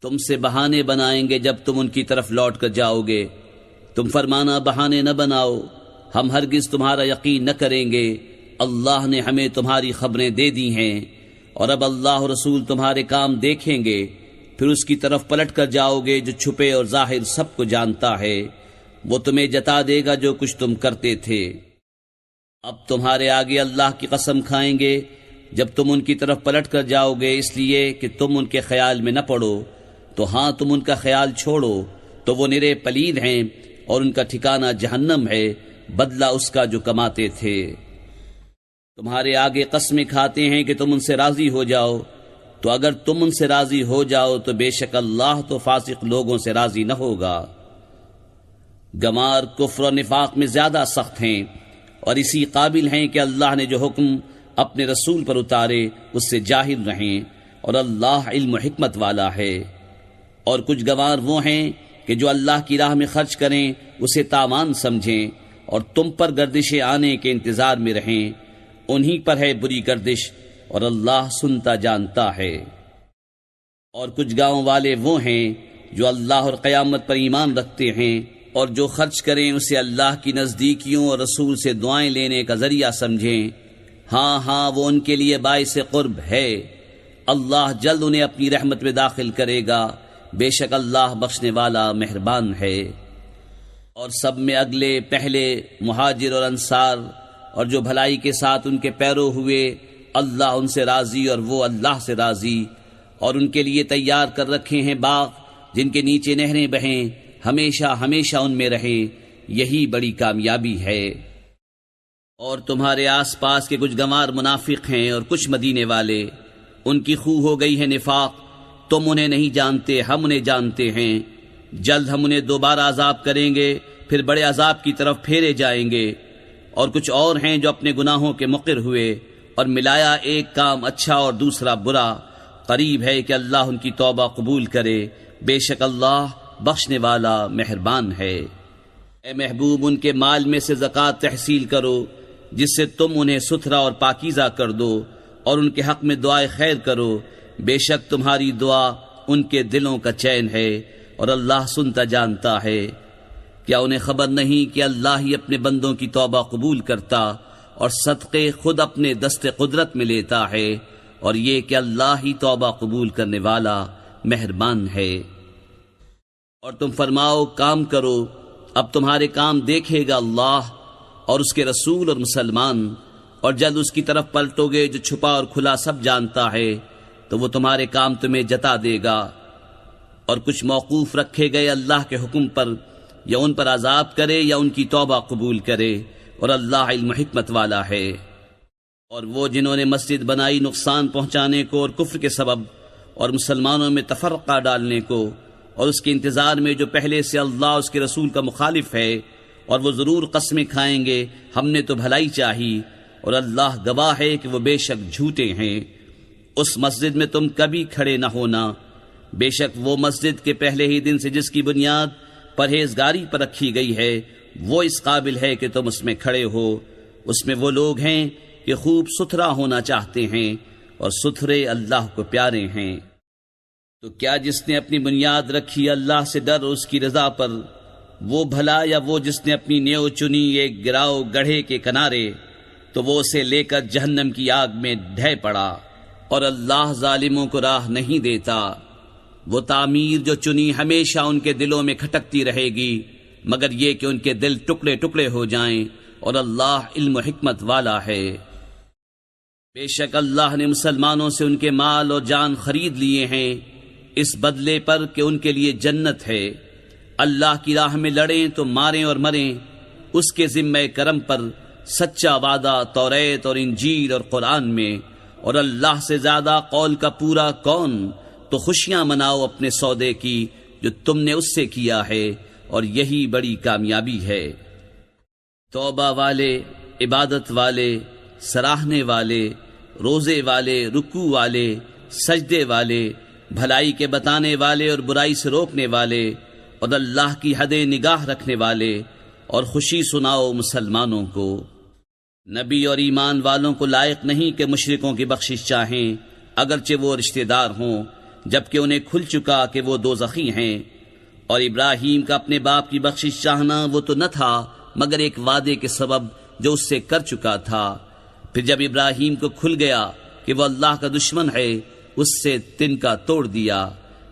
تم سے بہانے بنائیں گے جب تم ان کی طرف لوٹ کر جاؤ گے، تم فرمانا بہانے نہ بناؤ، ہم ہرگز تمہارا یقین نہ کریں گے، اللہ نے ہمیں تمہاری خبریں دے دی ہیں، اور اب اللہ اور رسول تمہارے کام دیکھیں گے، پھر اس کی طرف پلٹ کر جاؤ گے جو چھپے اور ظاہر سب کو جانتا ہے، وہ تمہیں جتا دے گا جو کچھ تم کرتے تھے۔ اب تمہارے آگے اللہ کی قسم کھائیں گے جب تم ان کی طرف پلٹ کر جاؤ گے، اس لیے کہ تم ان کے خیال میں نہ پڑو، تو ہاں تم ان کا خیال چھوڑو تو وہ نرے پلید ہیں اور ان کا ٹھکانہ جہنم ہے، بدلہ اس کا جو کماتے تھے۔ تمہارے آگے قسمیں کھاتے ہیں کہ تم ان سے راضی ہو جاؤ، تو اگر تم ان سے راضی ہو جاؤ تو بے شک اللہ تو فاسق لوگوں سے راضی نہ ہوگا۔ گمار کفر اور نفاق میں زیادہ سخت ہیں اور اسی قابل ہیں کہ اللہ نے جو حکم اپنے رسول پر اتارے اس سے جاہل رہیں، اور اللہ علم و حکمت والا ہے۔ اور کچھ گوار وہ ہیں کہ جو اللہ کی راہ میں خرچ کریں اسے تاوان سمجھیں اور تم پر گردش آنے کے انتظار میں رہیں، انہی پر ہے بری گردش، اور اللہ سنتا جانتا ہے۔ اور کچھ گاؤں والے وہ ہیں جو اللہ اور قیامت پر ایمان رکھتے ہیں، اور جو خرچ کریں اسے اللہ کی نزدیکیوں اور رسول سے دعائیں لینے کا ذریعہ سمجھیں، ہاں ہاں وہ ان کے لیے باعث قرب ہے، اللہ جلد انہیں اپنی رحمت میں داخل کرے گا، بے شک اللہ بخشنے والا مہربان ہے۔ اور سب میں اگلے پہلے مہاجر اور انصار اور جو بھلائی کے ساتھ ان کے پیرو ہوئے، اللہ ان سے راضی اور وہ اللہ سے راضی، اور ان کے لیے تیار کر رکھے ہیں باغ جن کے نیچے نہریں بہیں، ہمیشہ ہمیشہ ان میں رہیں، یہی بڑی کامیابی ہے۔ اور تمہارے آس پاس کے کچھ گنوار منافق ہیں اور کچھ مدینے والے، ان کی خو ہو گئی ہے نفاق، تم انہیں نہیں جانتے، ہم انہیں جانتے ہیں، جلد ہم انہیں دوبارہ عذاب کریں گے، پھر بڑے عذاب کی طرف پھیرے جائیں گے۔ اور کچھ اور ہیں جو اپنے گناہوں کے مقر ہوئے اور ملایا ایک کام اچھا اور دوسرا برا، قریب ہے کہ اللہ ان کی توبہ قبول کرے، بے شک اللہ بخشنے والا مہربان ہے۔ اے محبوب، ان کے مال میں سے زکوٰۃ تحصیل کرو جس سے تم انہیں ستھرا اور پاکیزہ کر دو، اور ان کے حق میں دعائے خیر کرو، بے شک تمہاری دعا ان کے دلوں کا چین ہے، اور اللہ سنتا جانتا ہے۔ کیا انہیں خبر نہیں کہ اللہ ہی اپنے بندوں کی توبہ قبول کرتا اور صدقے خود اپنے دست قدرت میں لیتا ہے، اور یہ کہ اللہ ہی توبہ قبول کرنے والا مہربان ہے۔ اور تم فرماؤ کام کرو، اب تمہارے کام دیکھے گا اللہ اور اس کے رسول اور مسلمان، اور جلد اس کی طرف پلٹو گے جو چھپا اور کھلا سب جانتا ہے، تو وہ تمہارے کام تمہیں جتا دے گا۔ اور کچھ موقوف رکھے گئے اللہ کے حکم پر، یا ان پر عذاب کرے یا ان کی توبہ قبول کرے، اور اللہ علم و حکمت والا ہے۔ اور وہ جنہوں نے مسجد بنائی نقصان پہنچانے کو اور کفر کے سبب، اور مسلمانوں میں تفرقہ ڈالنے کو، اور اس کے انتظار میں جو پہلے سے اللہ اس کے رسول کا مخالف ہے، اور وہ ضرور قسمیں کھائیں گے ہم نے تو بھلائی چاہی، اور اللہ گواہ ہے کہ وہ بے شک جھوٹے ہیں۔ اس مسجد میں تم کبھی کھڑے نہ ہونا، بے شک وہ مسجد کے پہلے ہی دن سے جس کی بنیاد پرہیزگاری پر رکھی گئی ہے، وہ اس قابل ہے کہ تم اس میں کھڑے ہو۔ اس میں وہ لوگ ہیں کہ خوب ستھرا ہونا چاہتے ہیں، اور ستھرے اللہ کو پیارے ہیں۔ تو کیا جس نے اپنی بنیاد رکھی اللہ سے ڈر اور اس کی رضا پر، وہ بھلا یا وہ جس نے اپنی نیو چنی ایک گراؤ گڑھے کے کنارے، تو وہ اسے لے کر جہنم کی آگ میں ڈھہ پڑا، اور اللہ ظالموں کو راہ نہیں دیتا۔ وہ تعمیر جو چنی ہمیشہ ان کے دلوں میں کھٹکتی رہے گی، مگر یہ کہ ان کے دل ٹکڑے ٹکڑے ہو جائیں، اور اللہ علم و حکمت والا ہے۔ بے شک اللہ نے مسلمانوں سے ان کے مال اور جان خرید لیے ہیں، اس بدلے پر کہ ان کے لیے جنت ہے۔ اللہ کی راہ میں لڑیں تو ماریں اور مریں، اس کے ذمہ کرم پر سچا وعدہ توریت اور انجیل اور قرآن میں، اور اللہ سے زیادہ قول کا پورا کون؟ تو خوشیاں مناؤ اپنے سودے کی جو تم نے اس سے کیا ہے، اور یہی بڑی کامیابی ہے۔ توبہ والے، عبادت والے، سراہنے والے، روزے والے، رکوع والے، سجدے والے، بھلائی کے بتانے والے اور برائی سے روکنے والے، اور اللہ کی حد نگاہ رکھنے والے، اور خوشی سناؤ مسلمانوں کو۔ نبی اور ایمان والوں کو لائق نہیں کہ مشرکوں کی بخشش چاہیں، اگرچہ وہ رشتہ دار ہوں، جبکہ انہیں کھل چکا کہ وہ دوزخی ہیں۔ اور ابراہیم کا اپنے باپ کی بخشش چاہنا وہ تو نہ تھا مگر ایک وعدے کے سبب جو اس سے کر چکا تھا۔ پھر جب ابراہیم کو کھل گیا کہ وہ اللہ کا دشمن ہے، اس سے تنکا توڑ دیا۔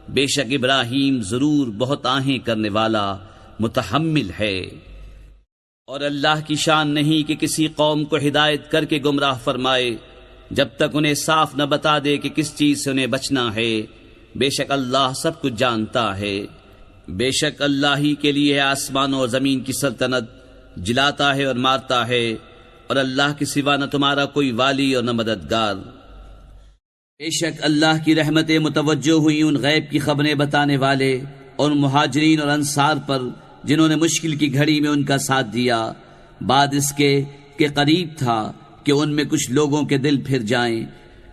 بے شک ابراہیم ضرور بہت آہیں کرنے والا متحمل ہے۔ اور اللہ کی شان نہیں کہ کسی قوم کو ہدایت کر کے گمراہ فرمائے جب تک انہیں صاف نہ بتا دے کہ کس چیز سے انہیں بچنا ہے۔ بے شک اللہ سب کچھ جانتا ہے۔ بے شک اللہ ہی کے لیے ہے آسمانوں اور زمین کی سلطنت، جلاتا ہے اور مارتا ہے، اور اللہ کے سوا نہ تمہارا کوئی والی اور نہ مددگار۔ بے شک اللہ کی رحمتیں متوجہ ہوئی ان غیب کی خبریں بتانے والے اور مہاجرین اور انصار پر جنہوں نے مشکل کی گھڑی میں ان کا ساتھ دیا، بعد اس کے کہ قریب تھا کہ ان میں کچھ لوگوں کے دل پھر جائیں،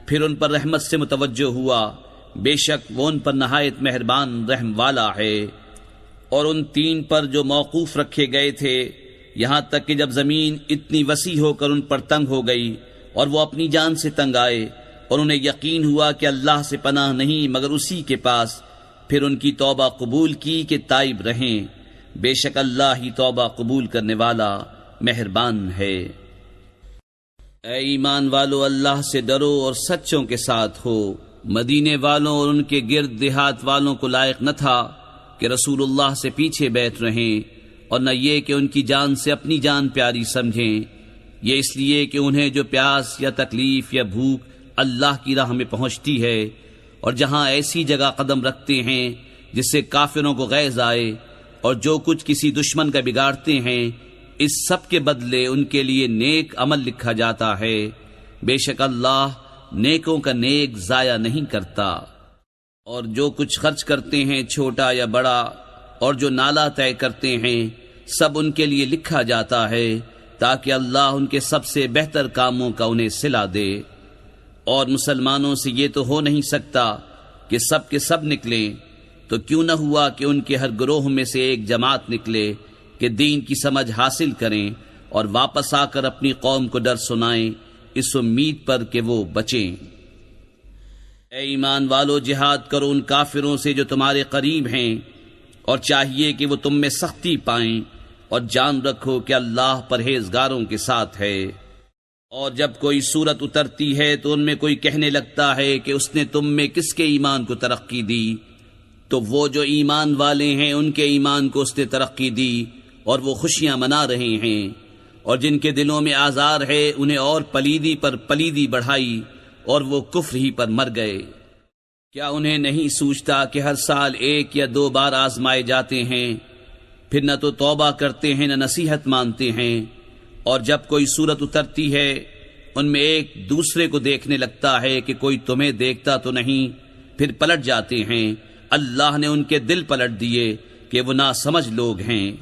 پھر ان پر رحمت سے متوجہ ہوا۔ بے شک وہ ان پر نہایت مہربان رحم والا ہے۔ اور ان تین پر جو موقوف رکھے گئے تھے، یہاں تک کہ جب زمین اتنی وسیع ہو کر ان پر تنگ ہو گئی اور وہ اپنی جان سے تنگ آئے اور انہیں یقین ہوا کہ اللہ سے پناہ نہیں مگر اسی کے پاس، پھر ان کی توبہ قبول کی کہ تائب رہیں۔ بے شک اللہ ہی توبہ قبول کرنے والا مہربان ہے۔ اے ایمان والو، اللہ سے ڈرو اور سچوں کے ساتھ ہو۔ مدینے والوں اور ان کے گرد دیہات والوں کو لائق نہ تھا کہ رسول اللہ سے پیچھے بیٹھ رہیں، اور نہ یہ کہ ان کی جان سے اپنی جان پیاری سمجھیں، یہ اس لیے کہ انہیں جو پیاس یا تکلیف یا بھوک اللہ کی راہ میں پہنچتی ہے، اور جہاں ایسی جگہ قدم رکھتے ہیں جس سے کافروں کو غیظ آئے، اور جو کچھ کسی دشمن کا بگاڑتے ہیں، اس سب کے بدلے ان کے لیے نیک عمل لکھا جاتا ہے۔ بے شک اللہ نیکوں کا نیک ضائع نہیں کرتا۔ اور جو کچھ خرچ کرتے ہیں چھوٹا یا بڑا، اور جو نالا طے کرتے ہیں، سب ان کے لیے لکھا جاتا ہے تاکہ اللہ ان کے سب سے بہتر کاموں کا انہیں صلہ دے۔ اور مسلمانوں سے یہ تو ہو نہیں سکتا کہ سب کے سب نکلیں، تو کیوں نہ ہوا کہ ان کے ہر گروہ میں سے ایک جماعت نکلے کہ دین کی سمجھ حاصل کریں اور واپس آ کر اپنی قوم کو ڈر سنائیں، اس امید پر کہ وہ بچیں۔ اے ایمان والو، جہاد کرو ان کافروں سے جو تمہارے قریب ہیں، اور چاہیے کہ وہ تم میں سختی پائیں، اور جان رکھو کہ اللہ پرہیزگاروں کے ساتھ ہے۔ اور جب کوئی صورت اترتی ہے تو ان میں کوئی کہنے لگتا ہے کہ اس نے تم میں کس کے ایمان کو ترقی دی، تو وہ جو ایمان والے ہیں ان کے ایمان کو اس نے ترقی دی اور وہ خوشیاں منا رہے ہیں، اور جن کے دلوں میں آزار ہے انہیں اور پلیدی پر پلیدی بڑھائی اور وہ کفر ہی پر مر گئے۔ کیا انہیں نہیں سوچتا کہ ہر سال 1 یا 2 بار آزمائے جاتے ہیں، پھر نہ تو توبہ کرتے ہیں نہ نصیحت مانتے ہیں، اور جب کوئی صورت اترتی ہے ان میں ایک دوسرے کو دیکھنے لگتا ہے کہ کوئی تمہیں دیکھتا تو نہیں، پھر پلٹ جاتے ہیں۔ اللہ نے ان کے دل پلٹ دیے کہ وہ ناسمجھ لوگ ہیں۔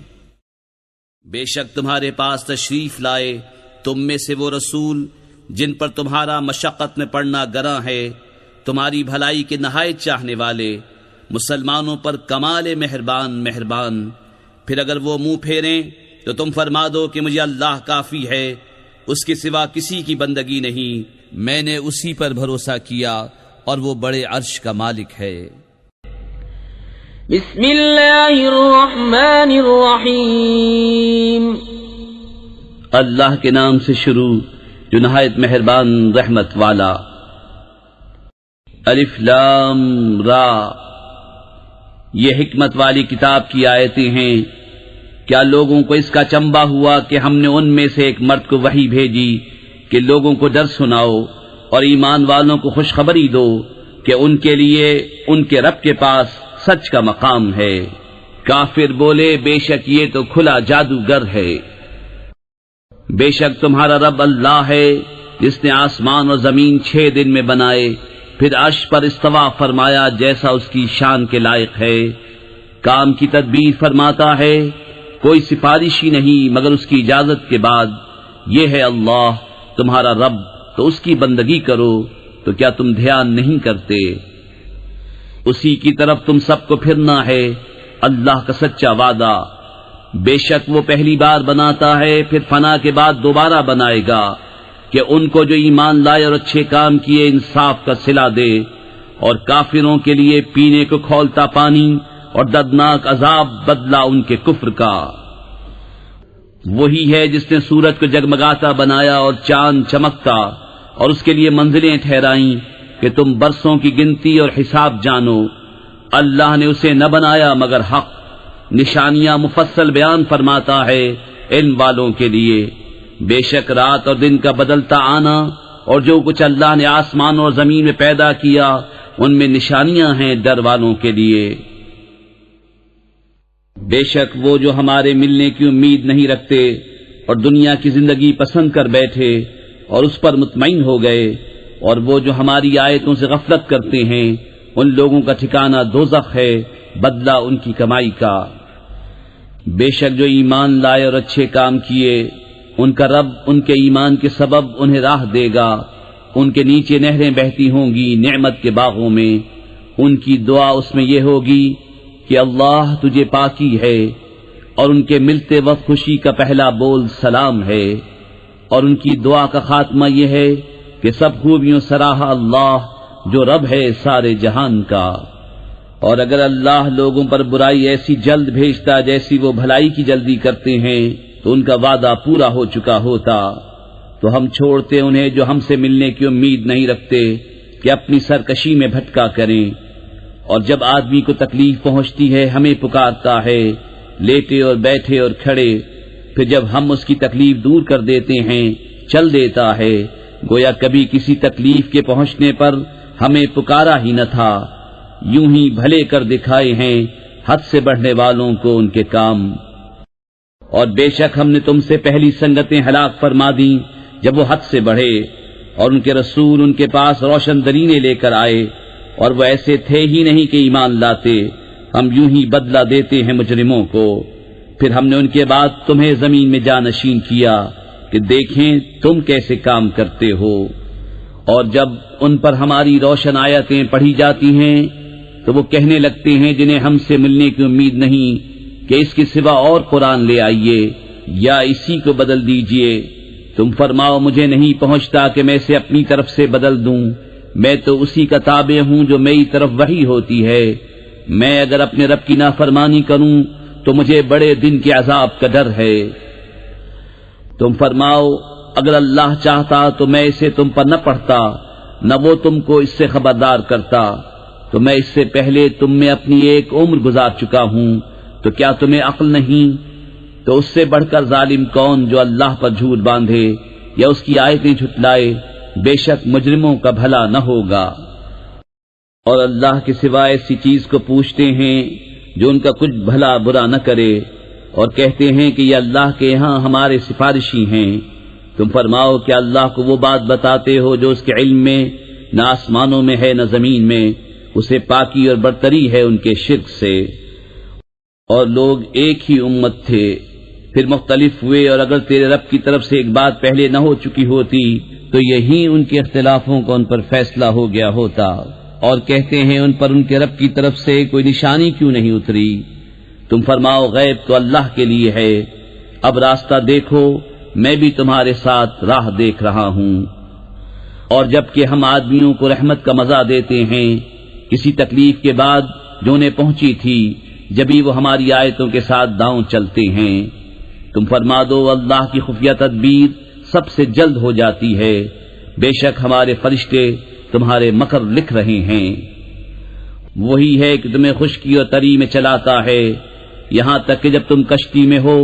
بے شک تمہارے پاس تشریف لائے تم میں سے وہ رسول جن پر تمہارا مشقت میں پڑنا گراں ہے، تمہاری بھلائی کے نہایت چاہنے والے، مسلمانوں پر کمال مہربان۔ پھر اگر وہ منہ پھیریں تو تم فرما دو کہ مجھے اللہ کافی ہے، اس کے سوا کسی کی بندگی نہیں، میں نے اسی پر بھروسہ کیا اور وہ بڑے عرش کا مالک ہے۔ بسم اللہ الرحمن الرحیم۔ اللہ کے نام سے شروع جو نہایت مہربان رحمت والا۔ الف لام را، یہ حکمت والی کتاب کی آیتیں ہیں۔ کیا لوگوں کو اس کا چنبا ہوا کہ ہم نے ان میں سے ایک مرد کو وحی بھیجی کہ لوگوں کو ڈر سناؤ اور ایمان والوں کو خوشخبری دو کہ ان کے لیے ان کے رب کے پاس سچ کا مقام ہے۔ کافر بولے بے شک یہ تو کھلا جادوگر ہے۔ بے شک تمہارا رب اللہ ہے جس نے آسمان اور زمین 6 دن میں بنائے، پھر عرش پر استوا فرمایا جیسا اس کی شان کے لائق ہے۔ کام کی تدبیر فرماتا ہے، کوئی سفارشی نہیں مگر اس کی اجازت کے بعد۔ یہ ہے اللہ تمہارا رب، تو اس کی بندگی کرو، تو کیا تم دھیان نہیں کرتے؟ اسی کی طرف تم سب کو پھرنا ہے، اللہ کا سچا وعدہ۔ بے شک وہ پہلی بار بناتا ہے پھر فنا کے بعد دوبارہ بنائے گا، کہ ان کو جو ایمان لائے اور اچھے کام کیے انصاف کا صلہ دے، اور کافروں کے لیے پینے کو کھولتا پانی اور دردناک عذاب بدلہ ان کے کفر کا۔ وہی ہے جس نے سورج کو جگمگاتا بنایا اور چاند چمکتا، اور اس کے لیے منزلیں ٹھہرائیں کہ تم برسوں کی گنتی اور حساب جانو۔ اللہ نے اسے نہ بنایا مگر حق، نشانیاں مفصل بیان فرماتا ہے علم والوں کے لیے۔ بے شک رات اور دن کا بدلتا آنا اور جو کچھ اللہ نے آسمان اور زمین میں پیدا کیا ان میں نشانیاں ہیں ڈر والوں کے لیے۔ بے شک وہ جو ہمارے ملنے کی امید نہیں رکھتے اور دنیا کی زندگی پسند کر بیٹھے اور اس پر مطمئن ہو گئے، اور وہ جو ہماری آیتوں سے غفلت کرتے ہیں، ان لوگوں کا ٹھکانہ دوزخ ہے، بدلہ ان کی کمائی کا۔ بے شک جو ایمان لائے اور اچھے کام کیے، ان کا رب ان کے ایمان کے سبب انہیں راہ دے گا، ان کے نیچے نہریں بہتی ہوں گی نعمت کے باغوں میں۔ ان کی دعا اس میں یہ ہوگی کہ اللہ تجھے پاکی ہے، اور ان کے ملتے وقت خوشی کا پہلا بول سلام ہے، اور ان کی دعا کا خاتمہ یہ ہے کہ سب خوبیوں سراہا اللہ جو رب ہے سارے جہان کا۔ اور اگر اللہ لوگوں پر برائی ایسی جلد بھیجتا جیسی وہ بھلائی کی جلدی کرتے ہیں تو ان کا وعدہ پورا ہو چکا ہوتا، تو ہم چھوڑتے انہیں جو ہم سے ملنے کی امید نہیں رکھتے کہ اپنی سرکشی میں بھٹکا کریں۔ اور جب آدمی کو تکلیف پہنچتی ہے ہمیں پکارتا ہے، لیٹے اور بیٹھے اور کھڑے، پھر جب ہم اس کی تکلیف دور کر دیتے ہیں چل دیتا ہے، گویا کبھی کسی تکلیف کے پہنچنے پر ہمیں پکارا ہی نہ تھا۔ یوں ہی بھلے کر دکھائے ہیں حد سے بڑھنے والوں کو ان کے کام۔ اور بے شک ہم نے تم سے پہلی سنگتیں ہلاک فرما دیں جب وہ حد سے بڑھے، اور ان کے رسول ان کے پاس روشن درینے لے کر آئے، اور وہ ایسے تھے ہی نہیں کہ ایمان لاتے۔ ہم یوں ہی بدلہ دیتے ہیں مجرموں کو۔ پھر ہم نے ان کے بعد تمہیں زمین میں جانشین کیا کہ دیکھیں تم کیسے کام کرتے ہو۔ اور جب ان پر ہماری روشن آیتیں پڑھی جاتی ہیں تو وہ کہنے لگتے ہیں جنہیں ہم سے ملنے کی امید نہیں کہ اس کے سوا اور قرآن لے آئیے یا اسی کو بدل دیجئے۔ تم فرماؤ مجھے نہیں پہنچتا کہ میں اسے اپنی طرف سے بدل دوں، میں تو اسی کا تابع ہوں جو میری طرف وحی ہوتی ہے۔ میں اگر اپنے رب کی نافرمانی کروں تو مجھے بڑے دن کے عذاب کا ڈر ہے۔ تم فرماؤ اگر اللہ چاہتا تو میں اسے تم پر نہ پڑھتا، نہ وہ تم کو اس سے خبردار کرتا، تو میں اس سے پہلے تم میں اپنی ایک عمر گزار چکا ہوں، تو کیا تمہیں عقل نہیں؟ تو اس سے بڑھ کر ظالم کون جو اللہ پر جھوٹ باندھے یا اس کی آیتیں جھٹلائے؟ بے شک مجرموں کا بھلا نہ ہوگا۔ اور اللہ کے سوا ایسی چیز کو پوچھتے ہیں جو ان کا کچھ بھلا برا نہ کرے، اور کہتے ہیں کہ یہ اللہ کے یہاں ہمارے سفارشی ہیں۔ تم فرماؤ کہ اللہ کو وہ بات بتاتے ہو جو اس کے علم میں نہ آسمانوں میں ہے نہ زمین میں، اسے پاکی اور برتری ہے ان کے شرک سے۔ اور لوگ ایک ہی امت تھے، پھر مختلف ہوئے، اور اگر تیرے رب کی طرف سے ایک بات پہلے نہ ہو چکی ہوتی تو یہی ان کے اختلافوں کا ان پر فیصلہ ہو گیا ہوتا۔ اور کہتے ہیں ان پر ان کے رب کی طرف سے کوئی نشانی کیوں نہیں اتری؟ تم فرماؤ غیب تو اللہ کے لیے ہے، اب راستہ دیکھو، میں بھی تمہارے ساتھ راہ دیکھ رہا ہوں۔ اور جبکہ ہم آدمیوں کو رحمت کا مزہ دیتے ہیں کسی تکلیف کے بعد جو انہیں پہنچی تھی، جبھی وہ ہماری آیتوں کے ساتھ داؤں چلتے ہیں۔ تم فرما دو اللہ کی خفیہ تدبیر سب سے جلد ہو جاتی ہے، بے شک ہمارے فرشتے تمہارے مکر لکھ رہے ہیں۔ وہی ہے کہ تمہیں خشکی اور تری میں چلاتا ہے، یہاں تک کہ جب تم کشتی میں ہو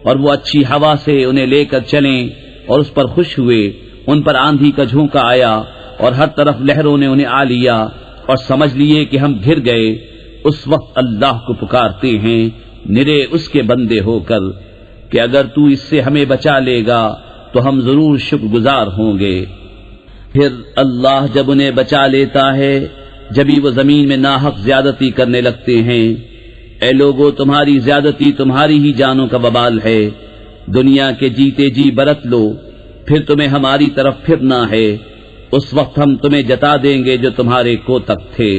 اور وہ اچھی ہوا سے انہیں لے کر چلیں اور اس پر خوش ہوئے، ان پر آندھی کا جھونکا آیا اور ہر طرف لہروں نے انہیں آ لیا اور سمجھ لیے کہ ہم گر گئے، اس وقت اللہ کو پکارتے ہیں نرے اس کے بندے ہو کر کہ اگر تو اس سے ہمیں بچا لے گا تو ہم ضرور شکر گزار ہوں گے۔ پھر اللہ جب انہیں بچا لیتا ہے جبھی وہ زمین میں ناحق زیادتی کرنے لگتے ہیں۔ اے لوگو تمہاری زیادتی تمہاری ہی جانوں کا وبال ہے، دنیا کے جیتے جی برت لو، پھر تمہیں ہماری طرف پھرنا ہے، اس وقت ہم تمہیں جتا دیں گے جو تمہارے کوتک تھے۔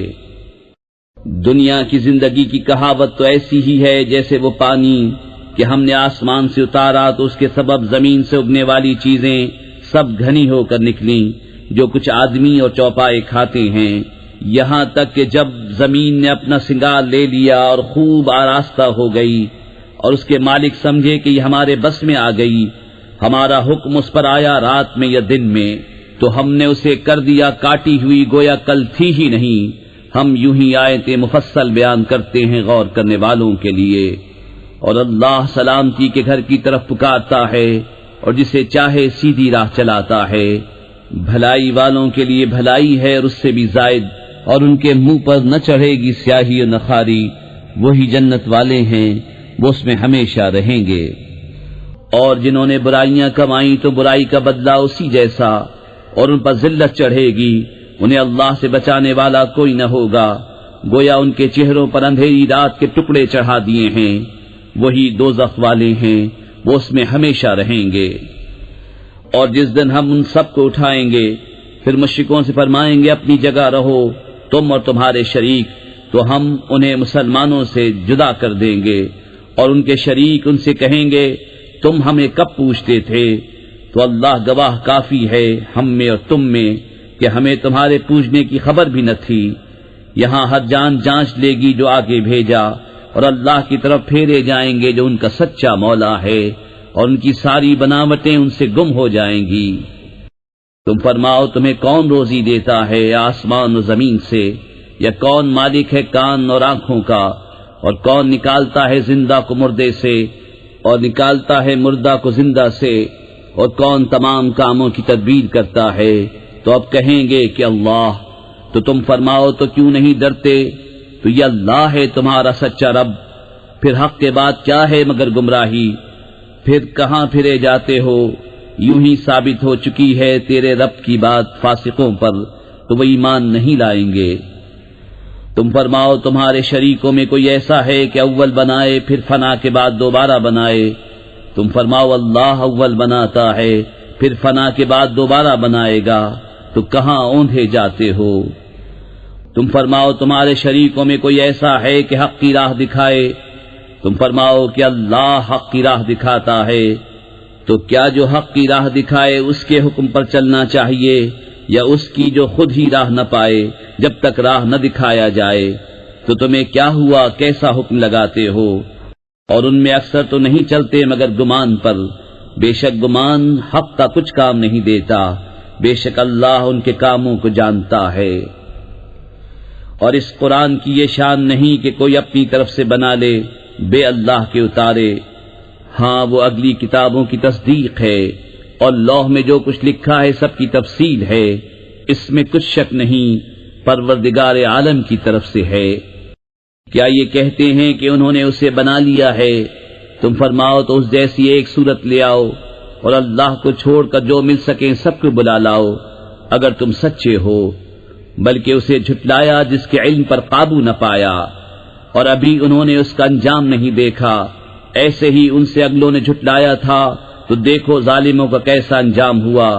دنیا کی زندگی کی کہاوت تو ایسی ہی ہے جیسے وہ پانی کہ ہم نے آسمان سے اتارا تو اس کے سبب زمین سے اگنے والی چیزیں سب گھنی ہو کر نکلیں، جو کچھ آدمی اور چوپائے کھاتے ہیں، یہاں تک کہ جب زمین نے اپنا سنگار لے لیا اور خوب آراستہ ہو گئی اور اس کے مالک سمجھے کہ یہ ہمارے بس میں آ گئی، ہمارا حکم اس پر آیا رات میں یا دن میں، تو ہم نے اسے کر دیا کاٹی ہوئی گویا کل تھی ہی نہیں۔ ہم یوں ہی آیتیں مفصل بیان کرتے ہیں غور کرنے والوں کے لیے۔ اور اللہ سلامتی کے گھر کی طرف پکارتا ہے اور جسے چاہے سیدھی راہ چلاتا ہے۔ بھلائی والوں کے لیے بھلائی ہے اور اس سے بھی زائد، اور ان کے منہ پر نہ چڑھے گی سیاہی اور نخاری، وہی جنت والے ہیں، وہ اس میں ہمیشہ رہیں گے۔ اور جنہوں نے برائیاں کمائیں تو برائی کا بدلہ اسی جیسا، اور ان پر ذلت چڑھے گی، انہیں اللہ سے بچانے والا کوئی نہ ہوگا، گویا ان کے چہروں پر اندھیری رات کے ٹکڑے چڑھا دیے ہیں، وہی دوزخ والے ہیں، وہ اس میں ہمیشہ رہیں گے۔ اور جس دن ہم ان سب کو اٹھائیں گے، پھر مشرکوں سے فرمائیں گے اپنی جگہ رہو تم اور تمہارے شریک، تو ہم انہیں مسلمانوں سے جدا کر دیں گے، اور ان کے شریک ان سے کہیں گے تم ہمیں کب پوچھتے تھے؟ تو اللہ گواہ کافی ہے ہم میں اور تم میں کہ ہمیں تمہارے پوجنے کی خبر بھی نہ تھی۔ یہاں ہر جان جانچ لے گی جو آگے بھیجا، اور اللہ کی طرف پھیرے جائیں گے جو ان کا سچا مولا ہے، اور ان کی ساری بناوٹیں ان سے گم ہو جائیں گی۔ تم فرماؤ تمہیں کون روزی دیتا ہے آسمان و زمین سے، یا کون مالک ہے کان اور آنکھوں کا، اور کون نکالتا ہے زندہ کو مردے سے اور نکالتا ہے مردہ کو زندہ سے، اور کون تمام کاموں کی تدبیر کرتا ہے؟ تو اب کہیں گے کہ اللہ۔ تو تم فرماؤ تو کیوں نہیں ڈرتے؟ تو یہ اللہ ہے تمہارا سچا رب، پھر حق کے بعد کیا ہے مگر گمراہی؟ پھر کہاں پھرے جاتے ہو؟ یوں ہی ثابت ہو چکی ہے تیرے رب کی بات فاسقوں پر، تو وہ ایمان نہیں لائیں گے۔ تم فرماؤ تمہارے شریکوں میں کوئی ایسا ہے کہ اول بنائے پھر فنا کے بعد دوبارہ بنائے؟ تم فرماؤ اللہ اول بناتا ہے پھر فنا کے بعد دوبارہ بنائے گا، تو کہاں اوندھے جاتے ہو؟ تم فرماؤ تمہارے شریکوں میں کوئی ایسا ہے کہ حق کی راہ دکھائے؟ تم فرماؤ کہ اللہ حق کی راہ دکھاتا ہے، تو کیا جو حق کی راہ دکھائے اس کے حکم پر چلنا چاہیے، یا اس کی جو خود ہی راہ نہ پائے جب تک راہ نہ دکھایا جائے؟ تو تمہیں کیا ہوا، کیسا حکم لگاتے ہو؟ اور ان میں اکثر تو نہیں چلتے مگر گمان پر، بے شک گمان حق کا کچھ کام نہیں دیتا، بے شک اللہ ان کے کاموں کو جانتا ہے۔ اور اس قرآن کی یہ شان نہیں کہ کوئی اپنی طرف سے بنا لے بے اللہ کے اتارے، ہاں وہ اگلی کتابوں کی تصدیق ہے، اور لوح میں جو کچھ لکھا ہے سب کی تفصیل ہے، اس میں کچھ شک نہیں، پروردگار عالم کی طرف سے ہے۔ کیا یہ کہتے ہیں کہ انہوں نے اسے بنا لیا ہے؟ تم فرماؤ تو اس جیسی ایک صورت لے آؤ، اور اللہ کو چھوڑ کر جو مل سکیں سب کو بلا لاؤ اگر تم سچے ہو، بلکہ اسے جھٹلایا جس کے علم پر قابو نہ پایا، اور ابھی انہوں نے اس کا انجام نہیں دیکھا۔ ایسے ہی ان سے اگلوں نے جھٹلایا تھا، تو دیکھو ظالموں کا کیسا انجام ہوا۔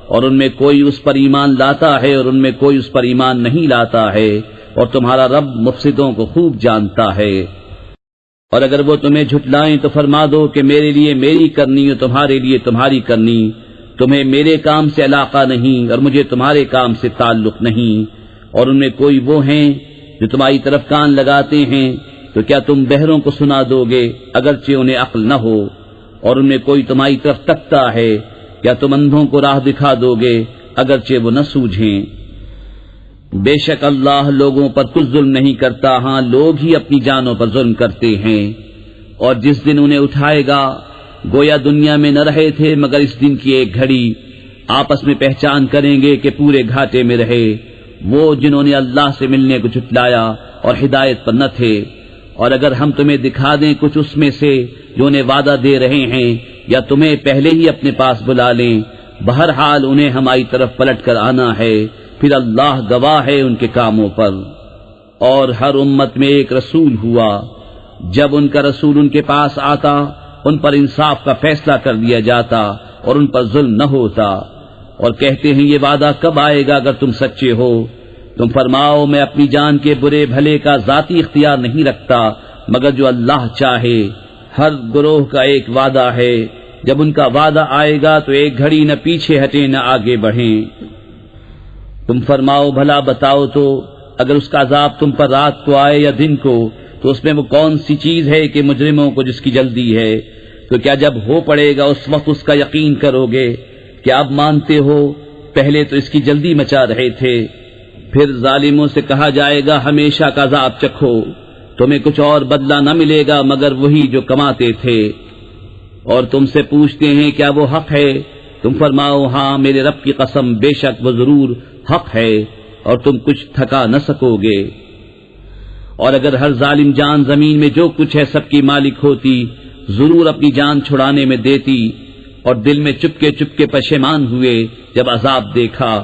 اور ان میں کوئی اس پر ایمان لاتا ہے اور ان میں کوئی اس پر ایمان نہیں لاتا ہے، اور تمہارا رب مفسدوں کو خوب جانتا ہے۔ اور اگر وہ تمہیں جھٹلائیں تو فرما دو کہ میرے لیے میری کرنی اور تمہارے لیے تمہاری کرنی، تمہیں میرے کام سے علاقہ نہیں اور مجھے تمہارے کام سے تعلق نہیں۔ اور ان میں کوئی وہ ہیں جو تمہاری طرف کان لگاتے ہیں، تو کیا تم بہروں کو سنا دو گے اگرچہ انہیں عقل نہ ہو؟ اور ان میں کوئی تمہاری طرف تکتا ہے، کیا تم اندھوں کو راہ دکھا دو گے اگرچہ وہ نہ سوجھیں؟ بے شک اللہ لوگوں پر کچھ ظلم نہیں کرتا، ہاں لوگ ہی اپنی جانوں پر ظلم کرتے ہیں۔ اور جس دن انہیں اٹھائے گا گویا دنیا میں نہ رہے تھے مگر اس دن کی ایک گھڑی، آپس میں پہچان کریں گے کہ پورے گھاٹے میں رہے وہ جنہوں نے اللہ سے ملنے کو جھٹلایا اور ہدایت پر نہ تھے۔ اور اگر ہم تمہیں دکھا دیں کچھ اس میں سے جو انہیں وعدہ دے رہے ہیں، یا تمہیں پہلے ہی اپنے پاس بلا لیں، بہرحال انہیں ہماری طرف پلٹ کر آنا ہے، پھر اللہ گواہ ہے ان کے کاموں پر۔ اور ہر امت میں ایک رسول ہوا، جب ان کا رسول ان کے پاس آتا ان پر انصاف کا فیصلہ کر دیا جاتا اور ان پر ظلم نہ ہوتا۔ اور کہتے ہیں یہ وعدہ کب آئے گا اگر تم سچے ہو؟ تم فرماؤ میں اپنی جان کے برے بھلے کا ذاتی اختیار نہیں رکھتا مگر جو اللہ چاہے۔ ہر گروہ کا ایک وعدہ ہے، جب ان کا وعدہ آئے گا تو ایک گھڑی نہ پیچھے ہٹیں نہ آگے بڑھیں۔ تم فرماؤ بھلا بتاؤ تو اگر اس کا عذاب تم پر رات کو آئے یا دن کو تو اس میں وہ کون سی چیز ہے کہ مجرموں کو جس کی جلدی ہے؟ تو کیا جب ہو پڑے گا اس وقت اس کا یقین کرو گے؟ کیا اب مانتے ہو؟ پہلے تو اس کی جلدی مچا رہے تھے۔ پھر ظالموں سے کہا جائے گا ہمیشہ کا عذاب چکھو، تمہیں کچھ اور بدلہ نہ ملے گا مگر وہی جو کماتے تھے۔ اور تم سے پوچھتے ہیں کیا وہ حق ہے؟ تم فرماؤ ہاں میرے رب کی قسم بے شک وہ ضرور حق ہے، اور تم کچھ تھکا نہ سکو گے۔ اور اگر ہر ظالم جان زمین میں جو کچھ ہے سب کی مالک ہوتی، ضرور اپنی جان چھڑانے میں دیتی، اور دل میں چپکے چپکے پشیمان ہوئے جب عذاب دیکھا،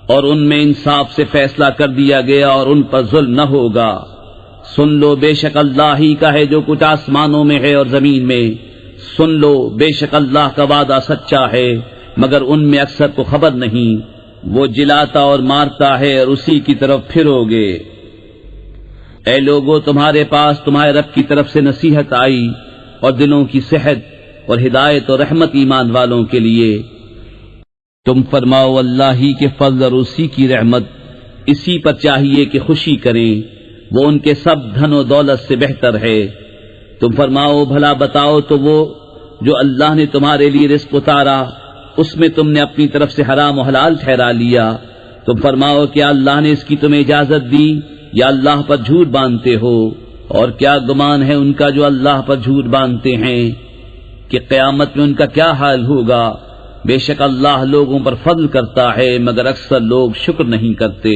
اور ان میں انصاف سے فیصلہ کر دیا گیا اور ان پر ظلم نہ ہوگا۔ سن لو بے شک اللہ ہی کا ہے جو کچھ آسمانوں میں ہے اور زمین میں، سن لو بے شک اللہ کا وعدہ سچا ہے، مگر ان میں اکثر کو خبر نہیں۔ وہ جلاتا اور مارتا ہے اور اسی کی طرف پھرو گے۔ اے لوگو تمہارے پاس تمہارے رب کی طرف سے نصیحت آئی اور دلوں کی صحت اور ہدایت اور رحمت ایمان والوں کے لیے۔ تم فرماؤ اللہ ہی کے فضل اور اسی کی رحمت، اسی پر چاہیے کہ خوشی کریں، وہ ان کے سب دھن و دولت سے بہتر ہے۔ تم فرماؤ بھلا بتاؤ تو وہ جو اللہ نے تمہارے لیے رزق اتارا اس میں تم نے اپنی طرف سے حرام و حلال ٹھہرا لیا، تم فرماؤ کیا اللہ نے اس کی تمہیں اجازت دی یا اللہ پر جھوٹ باندھتے ہو؟ اور کیا گمان ہے ان کا جو اللہ پر جھوٹ باندھتے ہیں کہ قیامت میں ان کا کیا حال ہوگا؟ بے شک اللہ لوگوں پر فضل کرتا ہے مگر اکثر لوگ شکر نہیں کرتے۔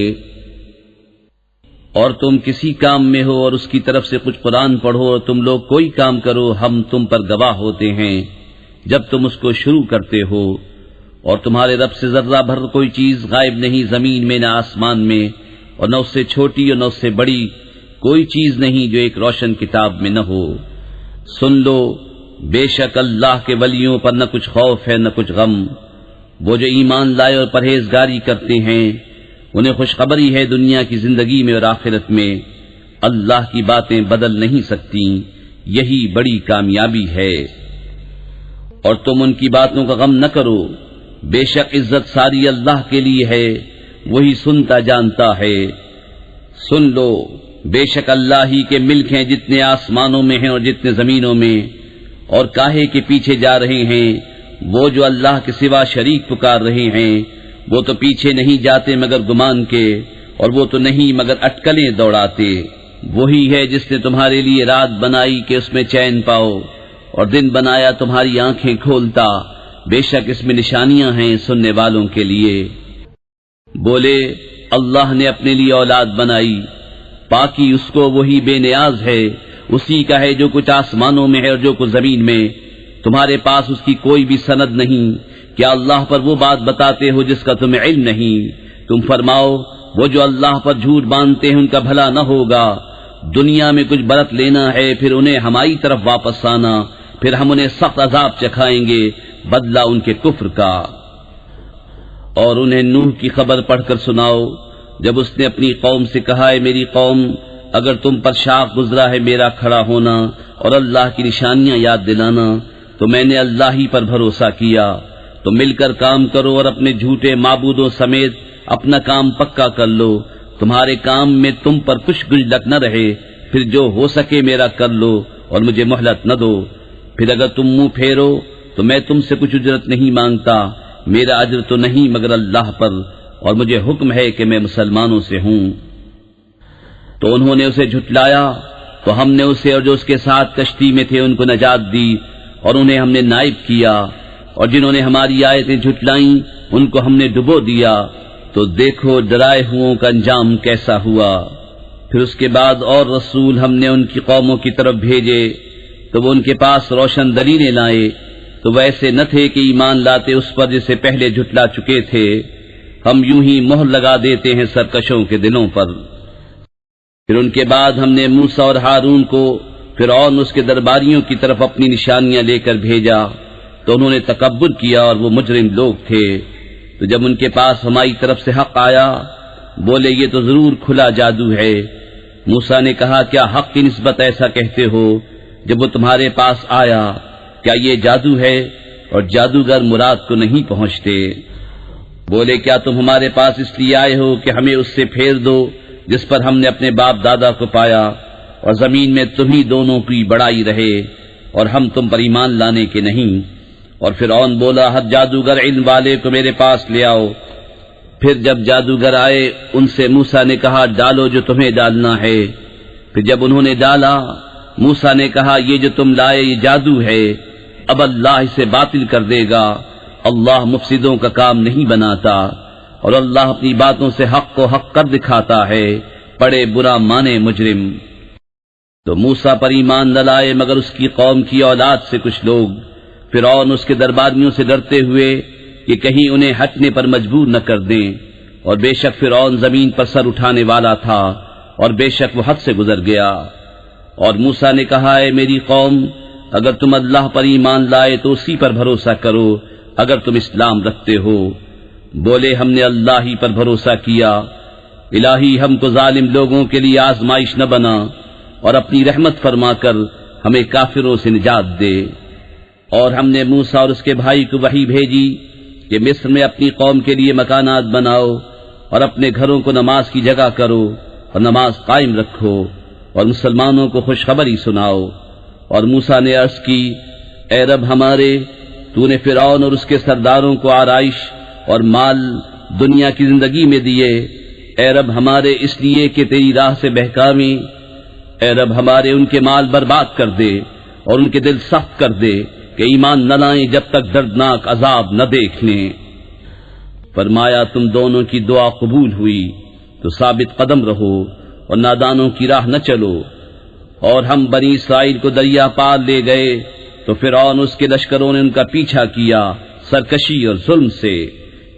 اور تم کسی کام میں ہو اور اس کی طرف سے کچھ قرآن پڑھو اور تم لوگ کوئی کام کرو، ہم تم پر گواہ ہوتے ہیں جب تم اس کو شروع کرتے ہو۔ اور تمہارے رب سے ذرہ بھر کوئی چیز غائب نہیں زمین میں نہ آسمان میں، اور نہ اس سے چھوٹی اور نہ اس سے بڑی کوئی چیز نہیں جو ایک روشن کتاب میں نہ ہو۔ سن لو بے شک اللہ کے ولیوں پر نہ کچھ خوف ہے نہ کچھ غم، وہ جو ایمان لائے اور پرہیزگاری کرتے ہیں انہیں خوشخبری ہے دنیا کی زندگی میں اور آخرت میں، اللہ کی باتیں بدل نہیں سکتی، یہی بڑی کامیابی ہے۔ اور تم ان کی باتوں کا غم نہ کرو، بے شک عزت ساری اللہ کے لیے ہے، وہی سنتا جانتا ہے۔ سن لو بے شک اللہ ہی کے ملک ہیں جتنے آسمانوں میں ہیں اور جتنے زمینوں میں، اور کاہے کے پیچھے جا رہے ہیں وہ جو اللہ کے سوا شریک پکار رہے ہیں؟ وہ تو پیچھے نہیں جاتے مگر گمان کے، اور وہ تو نہیں مگر اٹکلیں دوڑاتے۔ وہی ہے جس نے تمہارے لیے رات بنائی کہ اس میں چین پاؤ، اور دن بنایا تمہاری آنکھیں کھولتا، بے شک اس میں نشانیاں ہیں سننے والوں کے لیے۔ بولے اللہ نے اپنے لیے اولاد بنائی، پاکی اس کو وہی بے نیاز ہے، اسی کا ہے جو کچھ آسمانوں میں ہے اور جو کچھ زمین میں، تمہارے پاس اس کی کوئی بھی سند نہیں، کیا اللہ پر وہ بات بتاتے ہو جس کا تمہیں علم نہیں؟ تم فرماؤ وہ جو اللہ پر جھوٹ باندھتے ہیں ان کا بھلا نہ ہوگا، دنیا میں کچھ برت لینا ہے پھر انہیں ہماری طرف واپس آنا، پھر ہم انہیں سخت عذاب چکھائیں گے بدلہ ان کے کفر کا۔ اور انہیں نوح کی خبر پڑھ کر سناؤ جب اس نے اپنی قوم سے کہا ہے میری قوم اگر تم پر شاخ گزرا ہے میرا کھڑا ہونا اور اللہ کی نشانیاں یاد دلانا تو میں نے اللہ ہی پر بھروسہ کیا، تو مل کر کام کرو اور اپنے جھوٹے معبودوں سمیت اپنا کام پکا کر لو، تمہارے کام میں تم پر کچھ گنجلک نہ رہے، پھر جو ہو سکے میرا کر لو اور مجھے مہلت نہ دو، پھر اگر تم منہ پھیرو تو میں تم سے کچھ اجرت نہیں مانگتا، میرا اجر تو نہیں مگر اللہ پر، اور مجھے حکم ہے کہ میں مسلمانوں سے ہوں۔ تو انہوں نے اسے جھٹلایا تو ہم نے اسے اور جو اس کے ساتھ کشتی میں تھے ان کو نجات دی، اور انہیں ہم نے نائب کیا، اور جنہوں نے ہماری آیتیں جھٹلائیں ان کو ہم نے ڈبو دیا، تو دیکھو ڈرائے ہوں کا انجام کیسا ہوا۔ پھر اس کے بعد اور رسول ہم نے ان کی قوموں کی طرف بھیجے تو وہ ان کے پاس روشن دلیلیں لائے، تو ویسے نہ تھے کہ ایمان لاتے اس پر جسے پہلے جھٹلا چکے تھے، ہم یوں ہی مہر لگا دیتے ہیں سرکشوں کے دلوں پر۔ پھر ان کے بعد ہم نے موسیٰ اور ہارون کو فرعون اس کے درباریوں کی طرف اپنی نشانیاں لے کر بھیجا، تو انہوں نے تکبر کیا اور وہ مجرم لوگ تھے، تو جب ان کے پاس ہماری طرف سے حق آیا بولے یہ تو ضرور کھلا جادو ہے۔ موسیٰ نے کہا کیا حق کی نسبت ایسا کہتے ہو جب وہ تمہارے پاس آیا؟ کیا یہ جادو ہے؟ اور جادوگر مراد کو نہیں پہنچتے۔ بولے کیا تم ہمارے پاس اس لیے آئے ہو کہ ہمیں اس سے پھیر دو جس پر ہم نے اپنے باپ دادا کو پایا، اور زمین میں تمہیں دونوں کی بڑائی رہے، اور ہم تم پر ایمان لانے کے نہیں۔ اور فرعون بولا، ہر جادوگر علم والے کو میرے پاس لے آؤ۔ پھر جب جادوگر آئے، ان سے موسیٰ نے کہا، ڈالو جو تمہیں ڈالنا ہے۔ پھر جب انہوں نے ڈالا، موسیٰ نے کہا، یہ جو تم لائے یہ جادو ہے، اب اللہ اسے باطل کر دے گا۔ اللہ مفسدوں کا کام نہیں بناتا، اور اللہ اپنی باتوں سے حق کو حق کر دکھاتا ہے، بڑے برا مانے مجرم۔ تو موسیٰ پر ایمان نہ لائے مگر اس کی قوم کی اولاد سے کچھ لوگ۔ فرعون اس کے درباریوں سے ڈرتے ہوئے کہ کہیں انہیں ہٹنے پر مجبور نہ کر دیں، اور بے شک فرعون زمین پر سر اٹھانے والا تھا، اور بے شک وہ حد سے گزر گیا۔ اور موسیٰ نے کہا، اے میری قوم، اگر تم اللہ پر ایمان لائے تو اسی پر بھروسہ کرو اگر تم اسلام رکھتے ہو۔ بولے، ہم نے اللہ ہی پر بھروسہ کیا، الہی ہم کو ظالم لوگوں کے لیے آزمائش نہ بنا، اور اپنی رحمت فرما کر ہمیں کافروں سے نجات دے۔ اور ہم نے موسیٰ اور اس کے بھائی کو وحی بھیجی کہ مصر میں اپنی قوم کے لیے مکانات بناؤ، اور اپنے گھروں کو نماز کی جگہ کرو، اور نماز قائم رکھو، اور مسلمانوں کو خوشخبری سناؤ۔ اور موسیٰ نے عرض کی، اے رب ہمارے، تو نے فرعون اور اس کے سرداروں کو آرائش اور مال دنیا کی زندگی میں دیے، اے رب ہمارے، اس لیے کہ تیری راہ سے بہکاویں۔ اے رب ہمارے، ان کے مال برباد کر دے، اور ان کے دل سخت کر دے کہ ایمان نہ لائیں جب تک دردناک عذاب نہ دیکھ لیں۔ فرمایا، تم دونوں کی دعا قبول ہوئی تو ثابت قدم رہو، اور نادانوں کی راہ نہ چلو۔ اور ہم بنی اسرائیل کو دریا پار لے گئے، تو فرعون اس کے لشکروں نے ان کا پیچھا کیا سرکشی اور ظلم سے،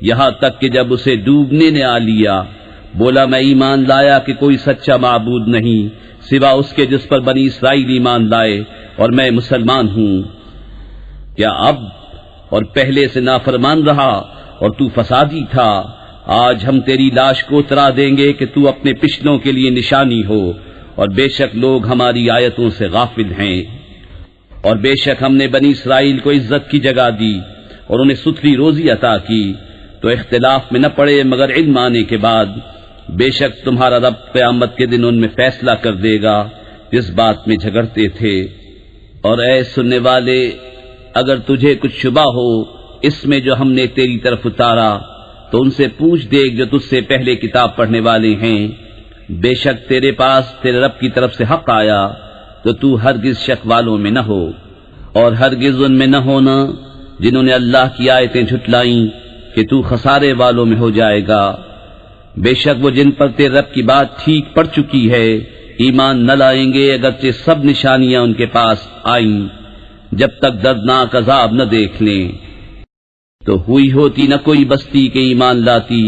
یہاں تک کہ جب اسے ڈوبنے نے آ لیا، بولا، میں ایمان لایا کہ کوئی سچا معبود نہیں سوا اس کے جس پر بنی اسرائیل ایمان لائے، اور میں مسلمان ہوں۔ کیا اب اور پہلے سے نافرمان رہا اور تو فسادی تھا؟ آج ہم تیری لاش کو اترا دیں گے کہ تو اپنے پچھلوں کے لیے نشانی ہو، اور بے شک لوگ ہماری آیتوں سے غافل ہیں۔ اور بے شک ہم نے بنی اسرائیل کو عزت کی جگہ دی، اور انہیں ستھری روزی عطا کی، تو اختلاف میں نہ پڑے مگر علم آنے کے بعد۔ بے شک تمہارا رب قیامت کے دن ان میں فیصلہ کر دے گا جس بات میں جھگڑتے تھے۔ اور اے سننے والے، اگر تجھے کچھ شبہ ہو اس میں جو ہم نے تیری طرف اتارا، تو ان سے پوچھ دیکھ جو تجھ سے پہلے کتاب پڑھنے والے ہیں، بے شک تیرے پاس تیرے رب کی طرف سے حق آیا، تو تو ہرگز شک والوں میں نہ ہو، اور ہرگز ان میں نہ ہونا جنہوں نے اللہ کی آیتیں جھٹلائیں کہ تو خسارے والوں میں ہو جائے گا۔ بے شک وہ جن پر تیرے رب کی بات ٹھیک پڑ چکی ہے ایمان نہ لائیں گے، اگرچہ سب نشانیاں ان کے پاس آئیں، جب تک دردناک عذاب نہ دیکھ لیں۔ تو ہوئی ہوتی نہ کوئی بستی کے ایمان لاتی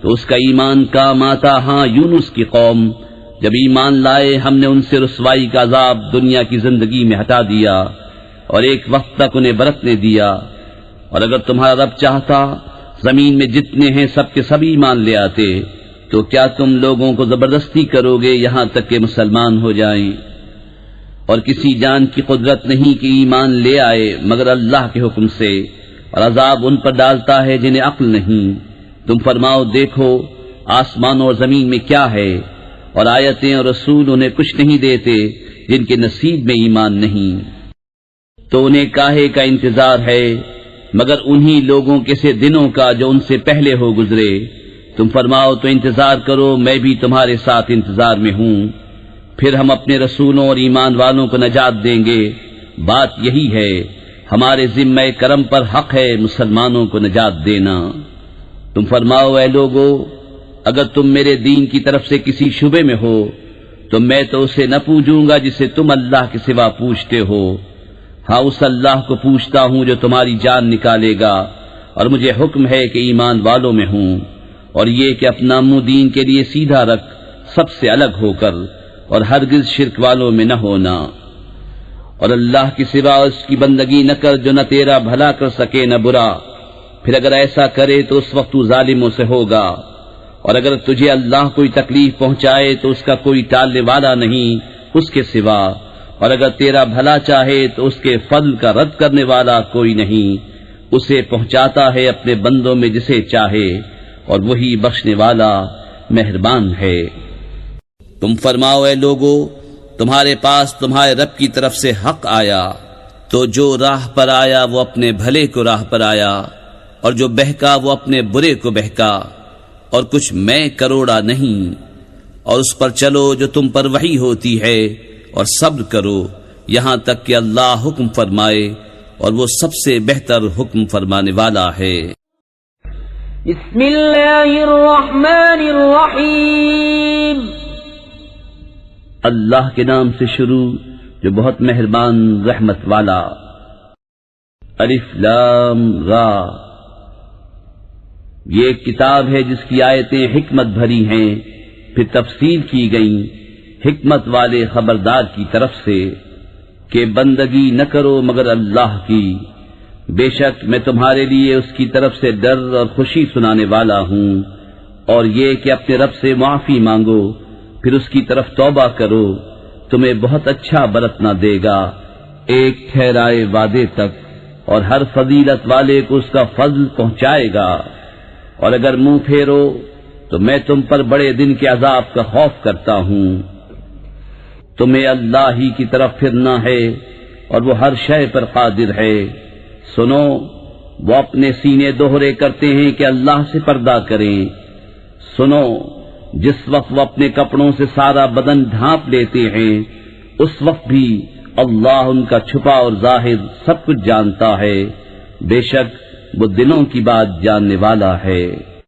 تو اس کا ایمان کام آتا۔ ہاں، یونس کی قوم جب ایمان لائے، ہم نے ان سے رسوائی کا عذاب دنیا کی زندگی میں ہٹا دیا، اور ایک وقت تک انہیں برتنے دیا۔ اور اگر تمہارا رب چاہتا زمین میں جتنے ہیں سب کے سب ایمان لے آتے، تو کیا تم لوگوں کو زبردستی کرو گے یہاں تک کہ مسلمان ہو جائیں؟ اور کسی جان کی قدرت نہیں کہ ایمان لے آئے مگر اللہ کے حکم سے، اور عذاب ان پر ڈالتا ہے جنہیں عقل نہیں۔ تم فرماؤ، دیکھو آسمانوں اور زمین میں کیا ہے، اور آیتیں اور رسول انہیں کچھ نہیں دیتے جن کے نصیب میں ایمان نہیں۔ تو انہیں کاہے کا انتظار ہے مگر انہی لوگوں کے سے دنوں کا جو ان سے پہلے ہو گزرے۔ تم فرماؤ تو انتظار کرو، میں بھی تمہارے ساتھ انتظار میں ہوں، پھر ہم اپنے رسولوں اور ایمان والوں کو نجات دیں گے۔ بات یہی ہے، ہمارے ذمہ کرم پر حق ہے مسلمانوں کو نجات دینا۔ تم فرماؤ، اے لوگو، اگر تم میرے دین کی طرف سے کسی شبے میں ہو تو میں تو اسے نہ پوجوں گا جسے تم اللہ کے سوا پوچھتے ہو، ہاں اس اللہ کو پوچھتا ہوں جو تمہاری جان نکالے گا، اور مجھے حکم ہے کہ ایمان والوں میں ہوں، اور یہ کہ اپنا منہ دین کے لیے سیدھا رکھ سب سے الگ ہو کر، اور ہرگز شرک والوں میں نہ ہونا، اور اللہ کے سوا اس کی بندگی نہ کر جو نہ تیرا بھلا کر سکے نہ برا، پھر اگر ایسا کرے تو اس وقت تو ظالموں سے ہوگا، اور اگر تجھے اللہ کوئی تکلیف پہنچائے تو اس کا کوئی ٹالنے والا نہیں اس کے سوا، اور اگر تیرا بھلا چاہے تو اس کے فضل کا رد کرنے والا کوئی نہیں، اسے پہنچاتا ہے اپنے بندوں میں جسے چاہے، اور وہی بخشنے والا مہربان ہے۔ تم فرماؤ اے لوگو تمہارے پاس تمہارے رب کی طرف سے حق آیا تو جو راہ پر آیا وہ اپنے بھلے کو راہ پر آیا اور جو بہکا وہ اپنے برے کو بہکا اور کچھ میں کروڑا نہیں اور اس پر چلو جو تم پر وحی ہوتی ہے اور صبر کرو یہاں تک کہ اللہ حکم فرمائے اور وہ سب سے بہتر حکم فرمانے والا ہے بسم اللہ الرحمن الرحیم اللہ کے نام سے شروع جو بہت مہربان رحمت والا الف لام را یہ ایک کتاب ہے جس کی آیتیں حکمت بھری ہیں پھر تفصیل کی گئیں حکمت والے خبردار کی طرف سے کہ بندگی نہ کرو مگر اللہ کی بے شک میں تمہارے لیے اس کی طرف سے ڈر اور خوشی سنانے والا ہوں اور یہ کہ اپنے رب سے معافی مانگو پھر اس کی طرف توبہ کرو تمہیں بہت اچھا برتنا دے گا ایک ٹھہرائے وعدے تک اور ہر فضیلت والے کو اس کا فضل پہنچائے گا اور اگر منہ پھیرو تو میں تم پر بڑے دن کے عذاب کا خوف کرتا ہوں تمہیں اللہ ہی کی طرف پھرنا ہے اور وہ ہر شے پر قادر ہے سنو وہ اپنے سینے دوہرے کرتے ہیں کہ اللہ سے پردہ کریں سنو جس وقت وہ اپنے کپڑوں سے سارا بدن ڈھانپ لیتے ہیں اس وقت بھی اللہ ان کا چھپا اور ظاہر سب کچھ جانتا ہے بے شک وہ دلوں کی بات جاننے والا ہے